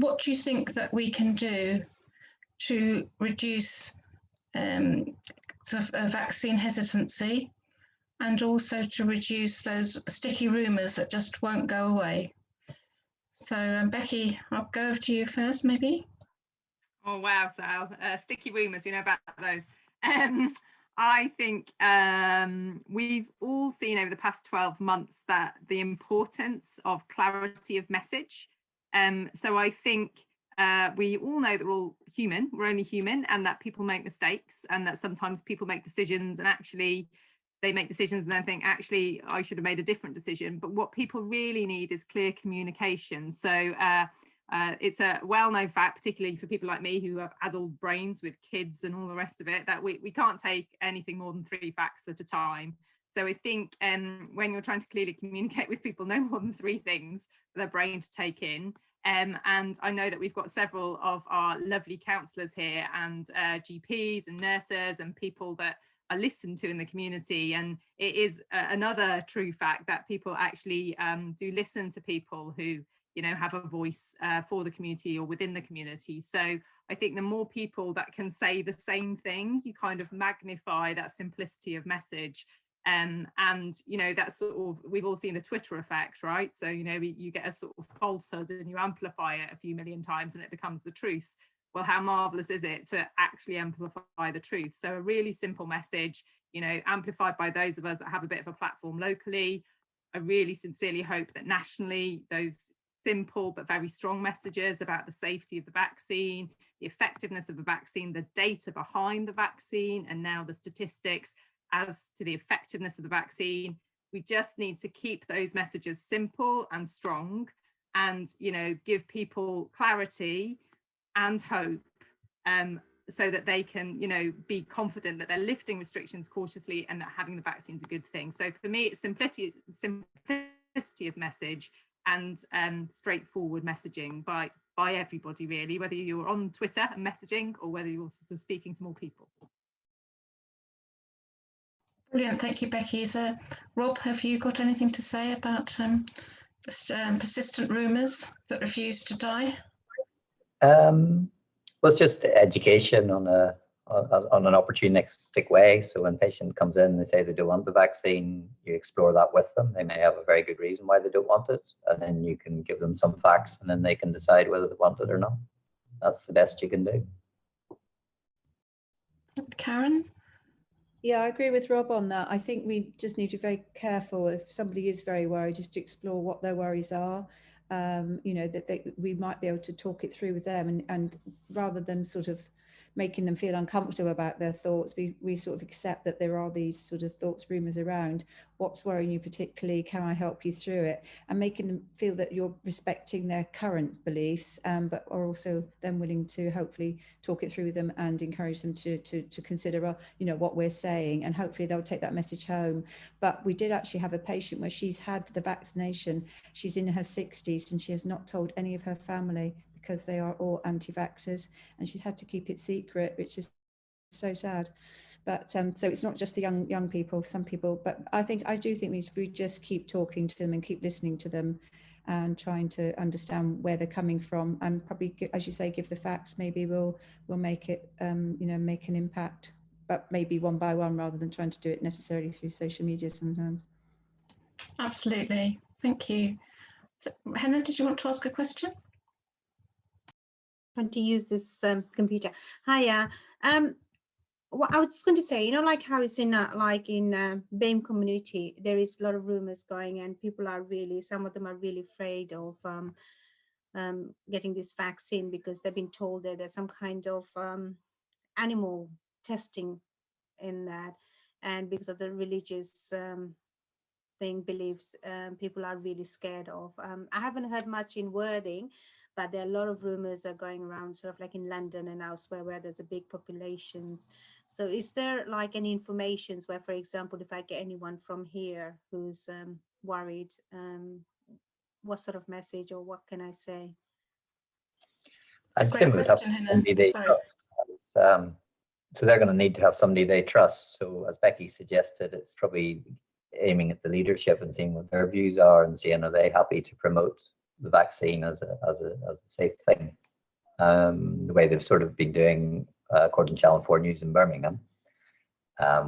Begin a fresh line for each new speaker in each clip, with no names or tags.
what do you think that we can do to reduce sort of vaccine hesitancy, and also to reduce those sticky rumours that just won't go away? So Becky, I'll go over to you first, maybe.
Oh wow, Sal, sticky rumours, you know about those. I think we've all seen over the past 12 months that the importance of clarity of message. So I think we all know that we're all human, we're only human, and that people make mistakes, and that sometimes people make decisions and actually they make decisions and then think, actually, I should have made a different decision. But what people really need is clear communication. So it's a well-known fact, particularly for people like me who have adult brains with kids and all the rest of it, that we can't take anything more than 3 facts at a time. So I think when you're trying to clearly communicate with people, no more than 3 things for their brain to take in. And I know that we've got several of our lovely counsellors here, and GPs and nurses and people that are listened to in the community. And it is another true fact that people actually do listen to people who, you know, have a voice for the community or within the community. So I think the more people that can say the same thing, you kind of magnify that simplicity of message. And you know, that's sort of, we've all seen the Twitter effect, right? So, you know, you get a sort of falsehood and you amplify it a few million times and it becomes the truth. Well, how marvelous is it to actually amplify the truth? So a really simple message, you know, amplified by those of us that have a bit of a platform locally. I really sincerely hope that nationally, those simple but very strong messages about the safety of the vaccine, the effectiveness of the vaccine, the data behind the vaccine, and now the statistics as to the effectiveness of the vaccine. We just need to keep those messages simple and strong, and, you know, give people clarity and hope, so that they can, you know, be confident that they're lifting restrictions cautiously and that having the vaccine is a good thing. So for me, it's simplicity of message and straightforward messaging by everybody, really, whether you're on Twitter and messaging or whether you're sort of speaking to more people.
Brilliant, thank you, Becky. Rob, have you got anything to say about persistent rumours that refuse to die?
Well, it's just education on an opportunistic way. So when a patient comes in and they say they don't want the vaccine, you explore that with them. They may have a very good reason why they don't want it, and then you can give them some facts, and then they can decide whether they want it or not. That's the best you can do.
Karen?
Yeah, I agree with Rob on that. I think we just need to be very careful if somebody is very worried, just to explore what their worries are. You know, that we might be able to talk it through with them, and rather than sort of making them feel uncomfortable about their thoughts, we sort of accept that there are these sort of thoughts, rumours around. What's worrying you particularly? Can I help you through it? And making them feel that you're respecting their current beliefs, but are also then willing to hopefully talk it through with them and encourage them to consider, you know, what we're saying, and hopefully they'll take that message home. But we did actually have a patient where she's had the vaccination. She's in her 60s and she has not told any of her family, because they are all anti-vaxxers, and she's had to keep it secret, which is so sad. But so it's not just the young people, some people, but I do think we just keep talking to them and keep listening to them and trying to understand where they're coming from, and probably, as you say, give the facts. Maybe we'll make it, you know, make an impact, but maybe one by one rather than trying to do it necessarily through social media sometimes.
Absolutely, thank you. So, Hannah, did you want to ask a question?
Trying to use this computer. Hiya. What I was just going to say, you know, like how it's in BAME community, there is a lot of rumors going, and people are really, some of them are really afraid of getting this vaccine because they've been told that there's some kind of animal testing in that, and because of the religious beliefs, people are really scared of. I haven't heard much in Worthing, but there are a lot of rumors are going around, sort of like in London and elsewhere where there's a big populations. So is there like any information where, for example, if I get anyone from here who's worried, what sort of message or what can I say?
I'd say somebody they trust. So they're going to need to have somebody they trust. So as Becky suggested, it's probably aiming at the leadership and seeing what their views are and seeing, are they happy to promote the vaccine as a safe thing. The way they've sort of been doing, according to Channel 4 News in Birmingham,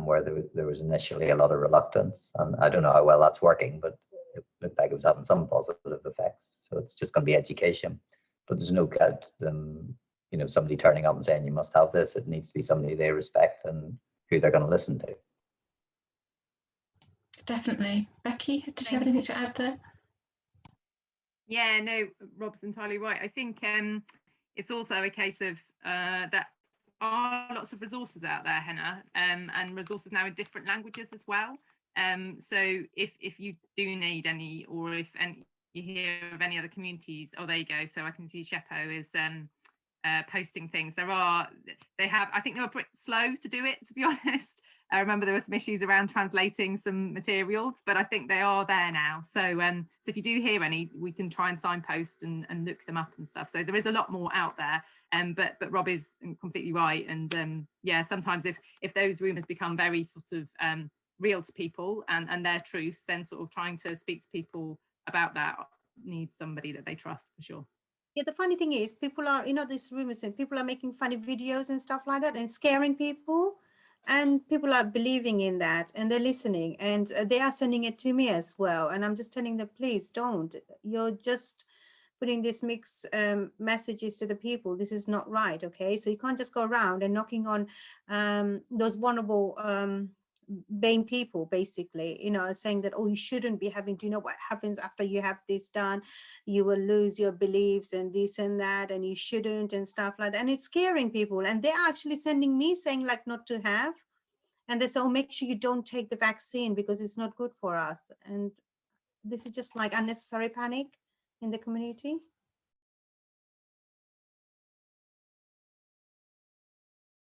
where there was initially a lot of reluctance, and I don't know how well that's working, but it looked like it was having some positive effects. So it's just going to be education, but there's no doubt them, you know, somebody turning up and saying you must have this. It needs to be somebody they respect and who they're going to listen to.
Definitely. Becky, did you have anything to add there?
Yeah, no, Rob's entirely right. I think it's also a case of that are lots of resources out there, Henna, and resources now in different languages as well. So if you do need any, or if you hear of any other communities, oh, there you go. So I can see Shepo is posting things. I think they were pretty slow to do it, to be honest. I remember there were some issues around translating some materials, but I think they are there now. So so if you do hear any, we can try and signpost and look them up and stuff. So there is a lot more out there. But Rob is completely right. And yeah, sometimes if those rumours become very sort of real to people and their truth, then sort of trying to speak to people about that needs somebody that they trust, for sure.
Yeah, the funny thing is people are, you know, these rumors and people are making funny videos and stuff like that and scaring people, and people are believing in that and they're listening, and they are sending it to me as well. And I'm just telling them, please don't. You're just putting these mixed messages to the people. This is not right. Okay, so you can't just go around and knocking on those vulnerable BAME people, basically, you know, saying that, oh, you shouldn't be having, do you know what happens after you have this done? You will lose your beliefs and this and that, and you shouldn't, and stuff like that. And it's scaring people. And they're actually sending me saying like not to have. And they say, oh, make sure you don't take the vaccine because it's not good for us. And this is just like unnecessary panic in the community.